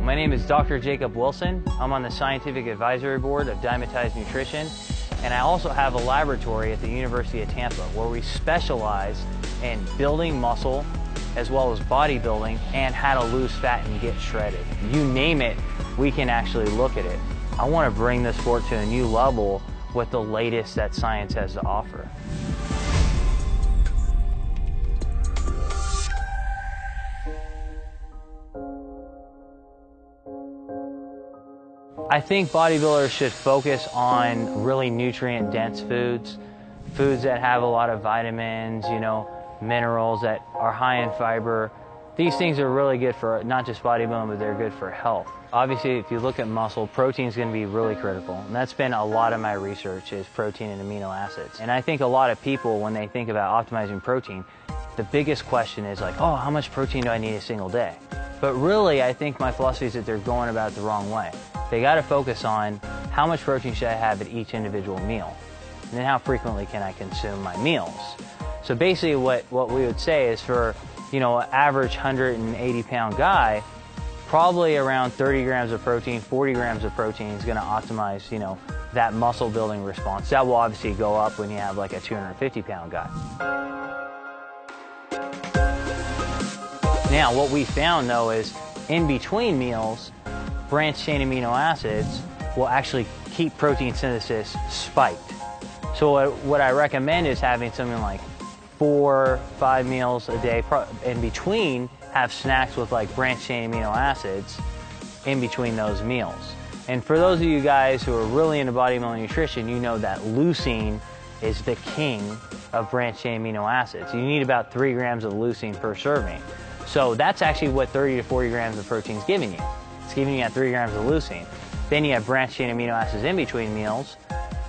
My name is Dr. Jacob Wilson. I'm on the Scientific Advisory Board of Dymatize Nutrition, and I also have a laboratory at the University of Tampa where we specialize in building muscle as well as bodybuilding and how to lose fat and get shredded. You name it, we can actually look at it. I want to bring the sport to a new level with the latest that science has to offer. I think bodybuilders should focus on really nutrient-dense foods, foods that have a lot of vitamins, minerals that are high in fiber. These things are really good for not just bodybuilding, but they're good for health. Obviously, if you look at muscle, protein is going to be really critical. And that's been a lot of my research is protein and amino acids. And I think a lot of people, when they think about optimizing protein, the biggest question is like, oh, how much protein do I need a single day? But really, I think my philosophy is that they're going about it the wrong way. They got to focus on how much protein should I have at each individual meal, and then how frequently can I consume my meals. So basically what we would say is for an average 180-pound guy, probably around 30 grams of protein, 40 grams of protein is going to optimize that muscle building response. That will obviously go up when you have like a 250-pound guy. Now what we found though is in between meals, branched chain amino acids will actually keep protein synthesis spiked. So what I recommend is having something like 4-5 meals a day. In between, have snacks with like branched chain amino acids in between those meals. And for those of you guys who are really into bodybuilding nutrition, you know that leucine is the king of branched chain amino acids. You need about 3 grams of leucine per serving. So that's actually what 30 to 40 grams of protein is giving you. It's giving you at 3 grams of leucine. Then you have branched chain amino acids in between meals,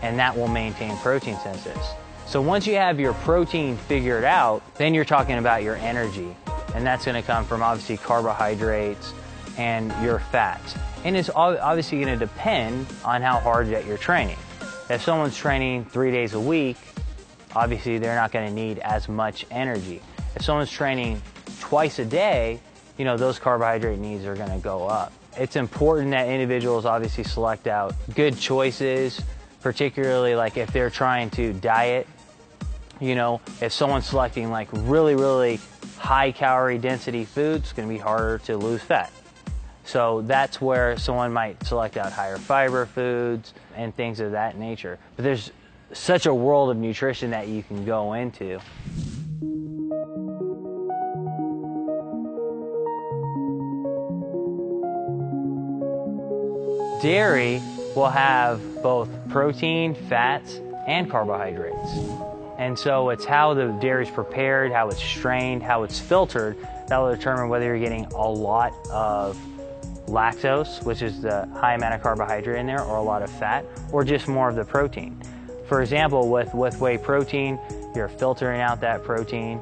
and that will maintain protein synthesis. So once you have your protein figured out, then you're talking about your energy. And that's going to come from obviously carbohydrates and your fats. And it's obviously going to depend on how hard that you're training. If someone's training 3 days a week, obviously they're not going to need as much energy. If someone's training twice a day, those carbohydrate needs are going to go up. It's important that individuals obviously select out good choices, particularly like if they're trying to diet. If someone's selecting like really, really high calorie density foods, it's going to be harder to lose fat. So that's where someone might select out higher fiber foods and things of that nature. But there's such a world of nutrition that you can go into. Dairy will have both protein, fats, and carbohydrates. And so it's how the dairy is prepared, how it's strained, how it's filtered, that will determine whether you're getting a lot of lactose, which is the high amount of carbohydrate in there, or a lot of fat, or just more of the protein. For example, with whey protein, you're filtering out that protein.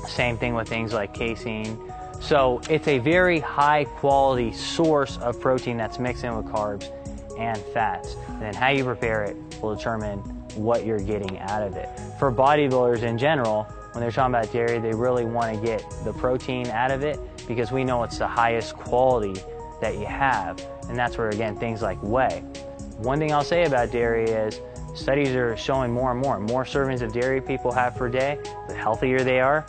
Same thing with things like casein. So it's a very high quality source of protein that's mixed in with carbs and fats. And then how you prepare it will determine what you're getting out of it. For bodybuilders in general, when they're talking about dairy, they really want to get the protein out of it because we know it's the highest quality that you have. And that's where, again, things like whey. One thing I'll say about dairy is studies are showing more and more servings of dairy people have per day, the healthier they are,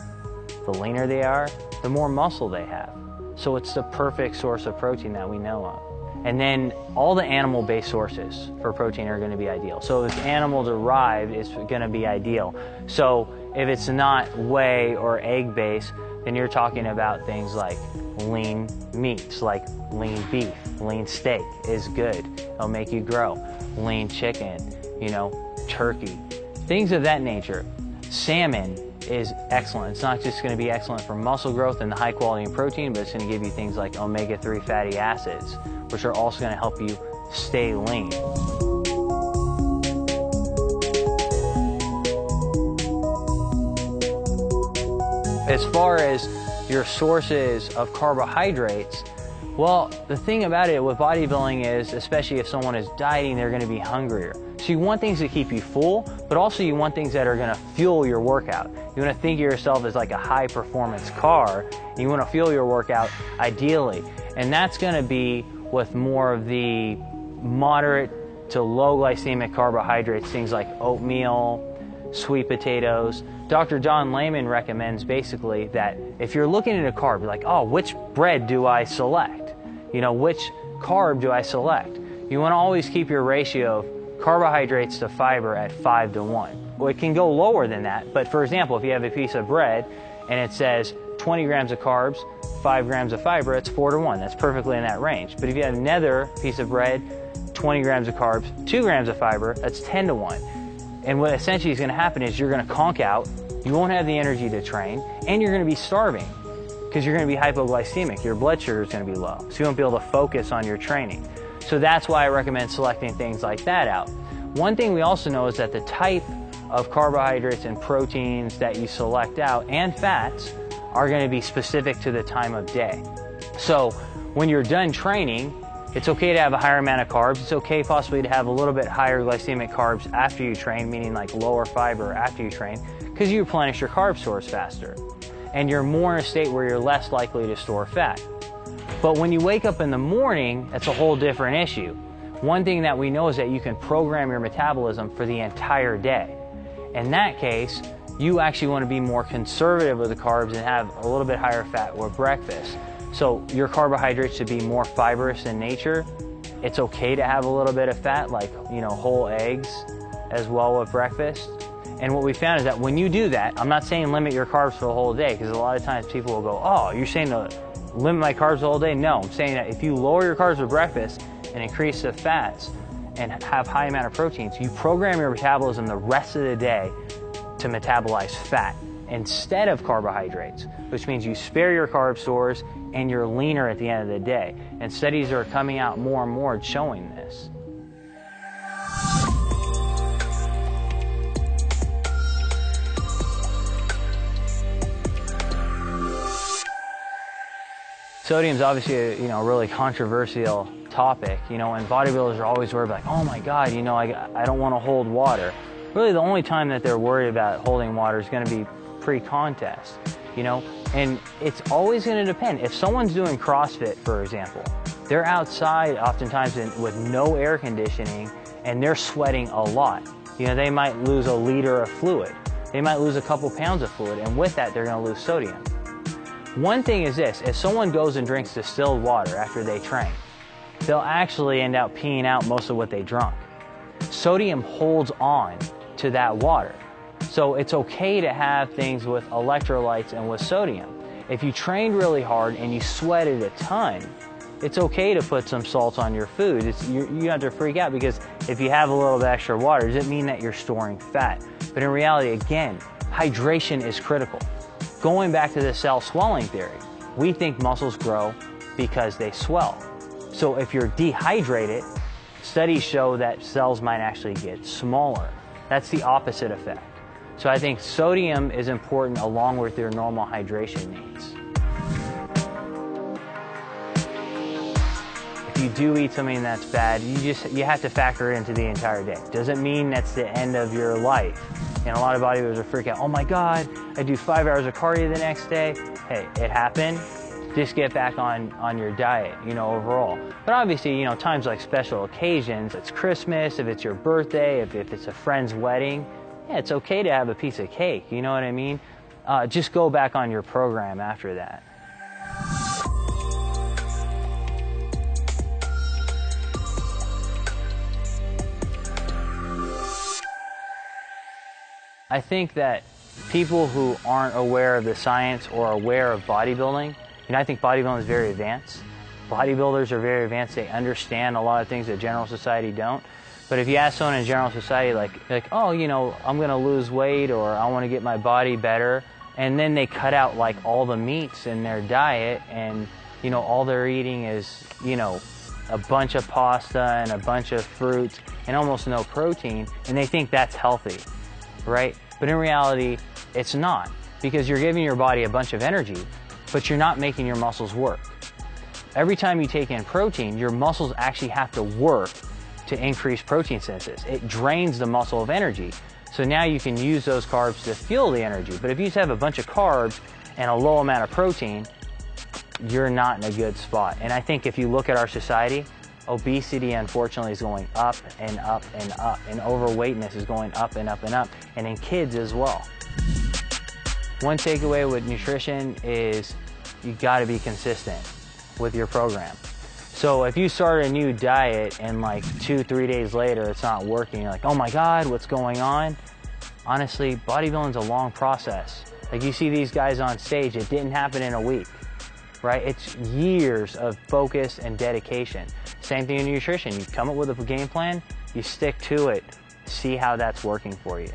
the leaner they are, the more muscle they have. So it's the perfect source of protein that we know of. And then all the animal-based sources for protein are going to be ideal. So if it's animal-derived, it's going to be ideal. So if it's not whey or egg-based, then you're talking about things like lean meats, like lean beef, lean steak is good. It'll make you grow. Lean chicken, turkey, things of that nature. Salmon is excellent. It's not just going to be excellent for muscle growth and the high quality in protein, but it's going to give you things like omega-3 fatty acids, which are also going to help you stay lean. As far as your sources of carbohydrates, well, the thing about it with bodybuilding is, especially if someone is dieting, they're going to be hungrier. So you want things that keep you full, but also you want things that are going to fuel your workout. You want to think of yourself as like a high performance car, and you want to fuel your workout ideally. And that's going to be with more of the moderate to low glycemic carbohydrates, things like oatmeal, sweet potatoes. Dr. John Layman recommends basically that if you're looking at a carb, you're like, oh, which bread do I select? You know, which carb do I select? You want to always keep your ratio of carbohydrates to fiber at 5 to 1. Well, it can go lower than that, but for example, if you have a piece of bread and it says 20 grams of carbs, 5 grams of fiber, it's 4 to 1. That's perfectly in that range. But if you have another piece of bread, 20 grams of carbs, 2 grams of fiber, that's 10 to 1. And what essentially is going to happen is you're going to conk out, you won't have the energy to train, and you're going to be starving because you're going to be hypoglycemic. Your blood sugar is going to be low, so you won't be able to focus on your training. So that's why I recommend selecting things like that out. One thing we also know is that the type of carbohydrates and proteins that you select out and fats are going to be specific to the time of day. So when you're done training, it's okay to have a higher amount of carbs. It's okay possibly to have a little bit higher glycemic carbs after you train, meaning like lower fiber after you train, because you replenish your carb stores faster. And you're more in a state where you're less likely to store fat. But when you wake up in the morning, that's a whole different issue. One thing that we know is that you can program your metabolism for the entire day. In that case, you actually want to be more conservative with the carbs and have a little bit higher fat with breakfast. So your carbohydrates should be more fibrous in nature. It's okay to have a little bit of fat, like, you know, whole eggs as well with breakfast. And what we found is that when you do that, I'm not saying limit your carbs for the whole day, because a lot of times people will go, oh, you're saying to limit my carbs the whole day? No, I'm saying that if you lower your carbs with breakfast and increase the fats and have high amount of proteins, you program your metabolism the rest of the day to metabolize fat instead of carbohydrates, which means you spare your carb stores and you're leaner at the end of the day. And studies are coming out more and more showing this. Sodium is obviously a really controversial topic, and bodybuilders are always worried like, oh my God, I don't want to hold water. Really, the only time that they're worried about holding water is going to be pre-contest, and it's always going to depend. If someone's doing CrossFit, for example, they're outside oftentimes with no air conditioning and they're sweating a lot. They might lose a liter of fluid. They might lose a couple pounds of fluid, and with that, they're going to lose sodium. One thing is this: if someone goes and drinks distilled water after they train, they'll actually end up peeing out most of what they drunk. Sodium holds on to that water. So it's okay to have things with electrolytes and with sodium. If you trained really hard and you sweated a ton, it's okay to put some salt on your food. You don't have to freak out, because if you have a little bit extra water, it doesn't mean that you're storing fat. But in reality, again, hydration is critical. Going back to the cell swelling theory, we think muscles grow because they swell. So if you're dehydrated, studies show that cells might actually get smaller. That's the opposite effect. So I think sodium is important along with your normal hydration needs. If you do eat something that's bad, you have to factor it into the entire day. Doesn't mean that's the end of your life. And a lot of bodybuilders are freaking out, oh my God, I do 5 hours of cardio the next day. Hey, it happened. Just get back on your diet, overall. But obviously, times like special occasions, it's Christmas, if it's your birthday, if it's a friend's wedding, yeah, it's okay to have a piece of cake, you know what I mean? Just go back on your program after that. I think that people who aren't aware of the science or aware of bodybuilding, I think bodybuilding is very advanced. Bodybuilders are very advanced. They understand a lot of things that general society don't. But if you ask someone in general society, like oh, I'm going to lose weight, or I want to get my body better, and then they cut out like all the meats in their diet, and all they're eating is a bunch of pasta and a bunch of fruits and almost no protein, and they think that's healthy, right? But in reality, it's not, because you're giving your body a bunch of energy, but you're not making your muscles work. Every time you take in protein, your muscles actually have to work to increase protein synthesis. It drains the muscle of energy. So now you can use those carbs to fuel the energy. But if you just have a bunch of carbs and a low amount of protein, you're not in a good spot. And I think if you look at our society, obesity unfortunately is going up and up and up, and overweightness is going up and up and up, and in kids as well. One takeaway with nutrition is you got to be consistent with your program. So if you start a new diet and like 2-3 days later it's not working, you're like, oh my God, what's going on? Honestly, bodybuilding's a long process. Like you see these guys on stage, it didn't happen in a week, right? It's years of focus and dedication. Same thing in nutrition. You come up with a game plan, you stick to it, see how that's working for you.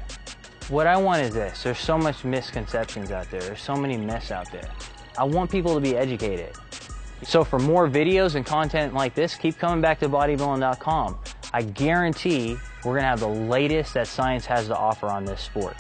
What I want is this. There's so much misconceptions out there. There's so many myths out there. I want people to be educated. So for more videos and content like this, keep coming back to bodybuilding.com. I guarantee we're gonna have the latest that science has to offer on this sport.